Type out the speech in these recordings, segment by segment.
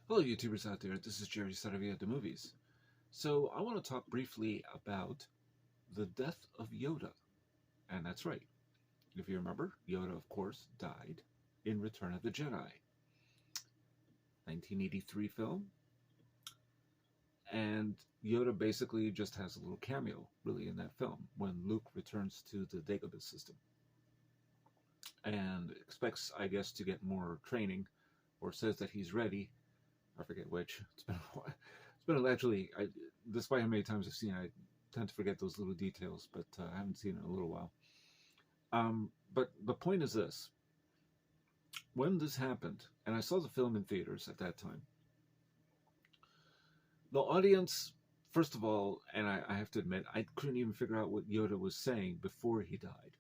Hello, YouTubers out there. This is Jerry Saravia at the movies. So, I want to talk briefly about the death of Yoda. And that's right. If you remember, Yoda, of course, died in Return of the Jedi, 1983 film. And Yoda basically just has a little cameo, really, in that film when Luke returns to the Dagobah system and expects, I guess, to get more training, or says that he's ready. I forget which. It's been a while. It's been actually, despite how many times I've seen it, I tend to forget those little details, but I haven't seen it in a little while. But the point is this. When this happened, and I saw the film in theaters at that time, the audience, first of all, and I have to admit, I couldn't even figure out what Yoda was saying before he died.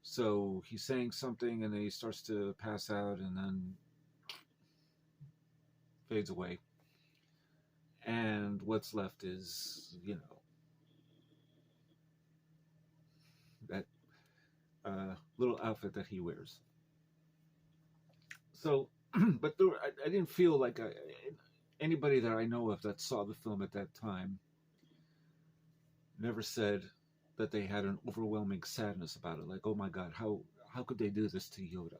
So he's saying something, and then he starts to pass out, and then fades away. And what's left is, that little outfit that he wears. So, but I didn't feel like anybody that I know of that saw the film at that time never said that they had an overwhelming sadness about it. Like, oh my God, how could they do this to Yoda?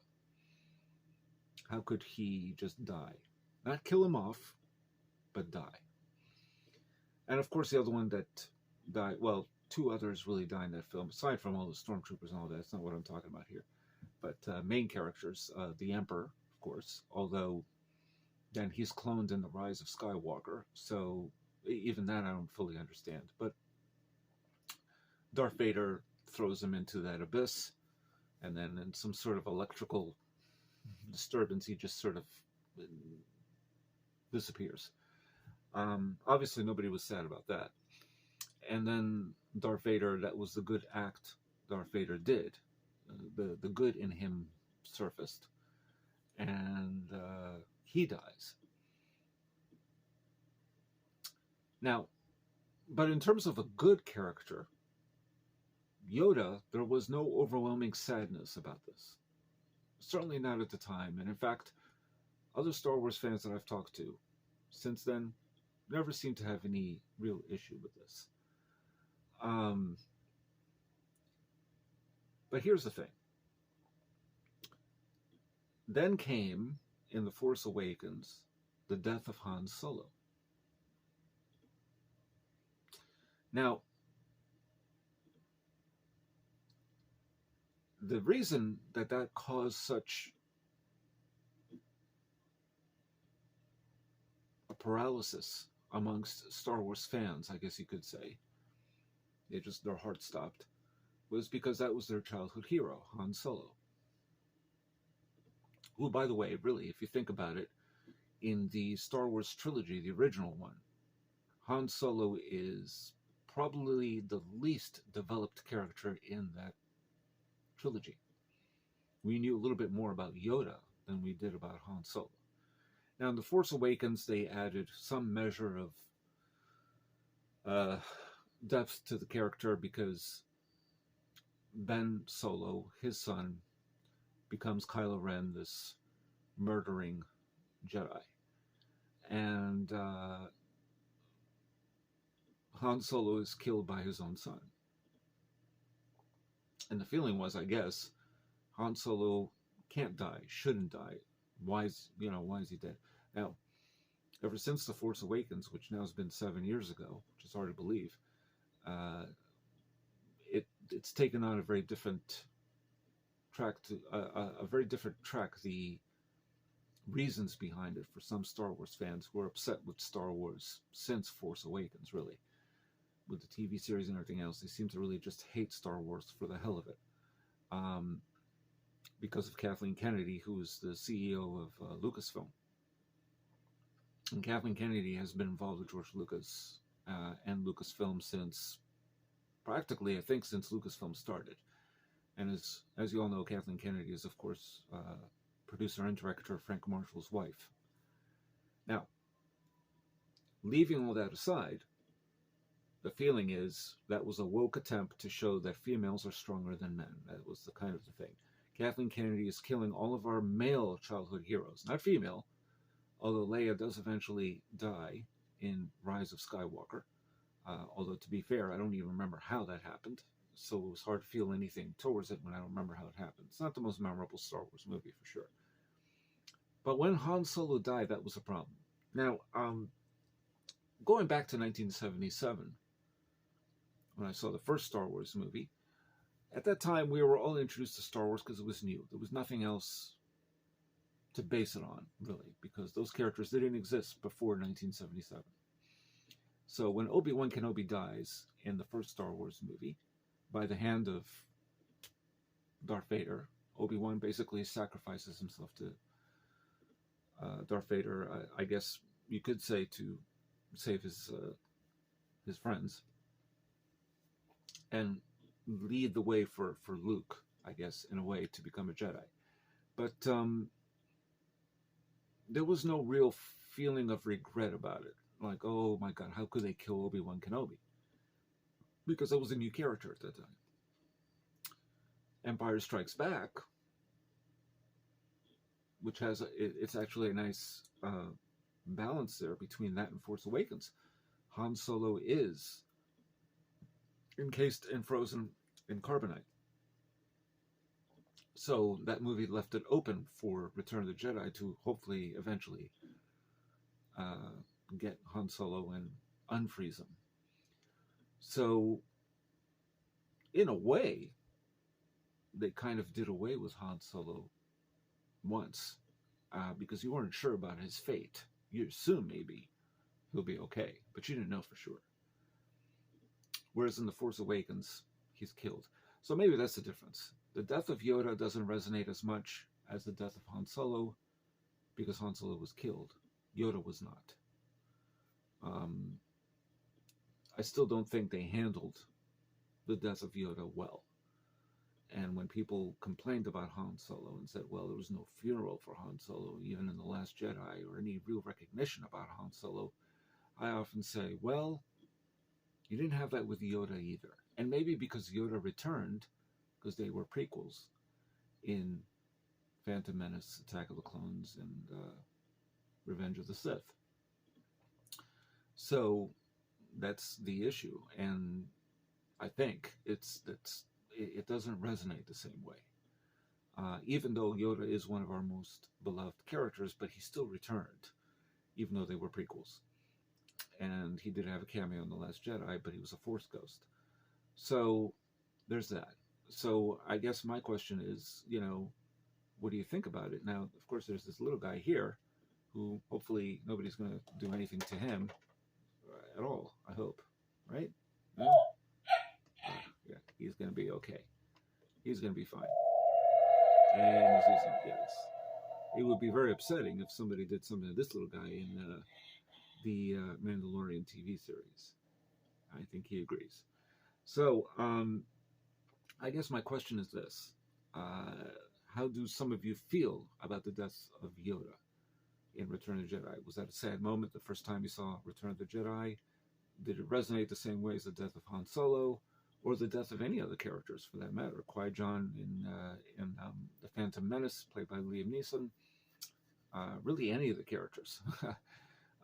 How could he just die? Not kill him off, but die. And of course, the other one that died, well, two others really died in that film, aside from all the stormtroopers and all that. That's not what I'm talking about here. But main characters, the Emperor, of course, although then he's cloned in The Rise of Skywalker, so even that I don't fully understand. But Darth Vader throws him into that abyss, and then in some sort of electrical disturbance, he just sort of disappears. Obviously, nobody was sad about that. And then Darth Vader, that was the good act Darth Vader did. The good in him surfaced. And he dies. Now, but in terms of a good character, Yoda, there was no overwhelming sadness about this. Certainly not at the time. And in fact, other Star Wars fans that I've talked to since then never seem to have any real issue with this. But here's the thing. Then came, in The Force Awakens, the death of Han Solo. Now, the reason that caused such a paralysis amongst Star Wars fans, I guess you could say, their heart stopped, was because that was their childhood hero, Han Solo. Who, by the way, really, if you think about it, in the Star Wars trilogy, the original one, Han Solo is probably the least developed character in that trilogy. We knew a little bit more about Yoda than we did about Han Solo. Now, in The Force Awakens, they added some measure of depth to the character because Ben Solo, his son, becomes Kylo Ren, this murdering Jedi. And Han Solo is killed by his own son. And the feeling was, I guess, Han Solo can't die, shouldn't die. Why is he dead? Now, ever since The Force Awakens, which now has been 7 years ago, which is hard to believe, it's taken on a very different track, the reasons behind it for some Star Wars fans who are upset with Star Wars since Force Awakens, really. With the TV series and everything else, they seem to really just hate Star Wars for the hell of it. Because of Kathleen Kennedy, who is the CEO of Lucasfilm. And Kathleen Kennedy has been involved with George Lucas and Lucasfilm since, practically, I think, since Lucasfilm started. And as you all know, Kathleen Kennedy is, of course, producer and director of Frank Marshall's wife. Now, leaving all that aside, the feeling is that was a woke attempt to show that females are stronger than men. That was the kind of the thing. Kathleen Kennedy is killing all of our male childhood heroes, not female, Although Leia does eventually die in Rise of Skywalker. Although, to be fair, I don't even remember how that happened. So it was hard to feel anything towards it when I don't remember how it happened. It's not the most memorable Star Wars movie, for sure. But when Han Solo died, that was a problem. Now, going back to 1977, when I saw the first Star Wars movie, at that time we were all introduced to Star Wars because it was new. There was nothing else to base it on, really, because those characters didn't exist before 1977. So when Obi-Wan Kenobi dies in the first Star Wars movie by the hand of Darth Vader, Obi-Wan basically sacrifices himself to Darth Vader, I guess you could say, to save his friends and lead the way for Luke, I guess, in a way, to become a Jedi. But there was no real feeling of regret about it. Like, oh my God, how could they kill Obi-Wan Kenobi? Because I was a new character at that time. Empire Strikes Back, which has it's actually a nice balance there between that and Force Awakens. Han Solo is encased and frozen in carbonite. So that movie left it open for Return of the Jedi to hopefully eventually get Han Solo and unfreeze him. So, in a way, they kind of did away with Han Solo once because you weren't sure about his fate. You assume maybe he'll be okay, but you didn't know for sure. Whereas in The Force Awakens, he's killed. So maybe that's the difference. The death of Yoda doesn't resonate as much as the death of Han Solo because Han Solo was killed. Yoda was not. I still don't think they handled the death of Yoda well. And when people complained about Han Solo and said, well, there was no funeral for Han Solo, even in The Last Jedi, or any real recognition about Han Solo, I often say, well, you didn't have that with Yoda either. And maybe because Yoda returned, because they were prequels in Phantom Menace, Attack of the Clones, and Revenge of the Sith. So that's the issue. And I think it doesn't resonate the same way. Even though Yoda is one of our most beloved characters, but he still returned, even though they were prequels. And he did have a cameo in The Last Jedi, but he was a Force ghost. So there's that. So I guess my question is, what do you think about it? Now, of course, there's this little guy here who hopefully nobody's going to do anything to him at all, I hope. Right? No? Yeah, he's going to be okay. He's going to be fine. And yes, it would be very upsetting if somebody did something to this little guy in the Mandalorian TV series. I think he agrees. So, I guess my question is this. How do some of you feel about the death of Yoda in Return of the Jedi? Was that a sad moment the first time you saw Return of the Jedi? Did it resonate the same way as the death of Han Solo, or the death of any other characters for that matter? Qui-Gon in The Phantom Menace, played by Liam Neeson. Really any of the characters.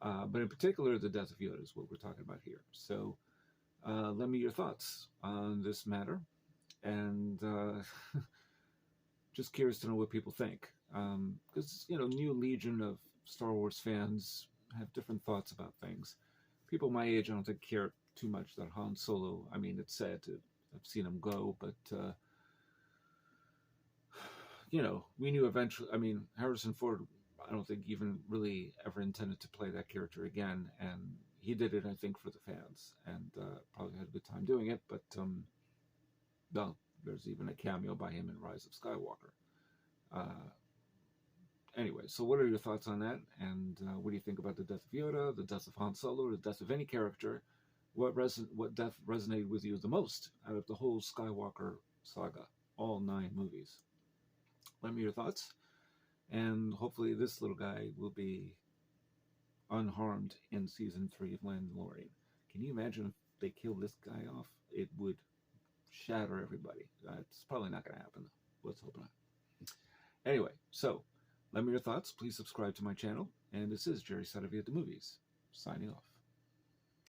But in particular, the death of Yoda is what we're talking about here. So lend me your thoughts on this matter. And just curious to know what people think. Because, new legion of Star Wars fans have different thoughts about things. People my age, I don't think, care too much that Han Solo, I mean, it's sad to have seen him go, but, we knew eventually, I mean, Harrison Ford, I don't think even really ever intended to play that character again, and he did it, I think, for the fans, and probably had a good time doing it, but, well, there's even a cameo by him in Rise of Skywalker. Anyway, so what are your thoughts on that? And what do you think about the death of Yoda, the death of Han Solo, the death of any character? What death resonated with you the most out of the whole Skywalker saga, all 9 movies? Let me know your thoughts. And hopefully this little guy will be unharmed in Season 3 of Mandalorian. Can you imagine if they killed this guy off? It would shatter everybody. It's probably not going to happen. Let's hope not. Anyway, so Let me know your thoughts. Please subscribe to my channel. And this is Jerry Saravia at the Movies, signing off.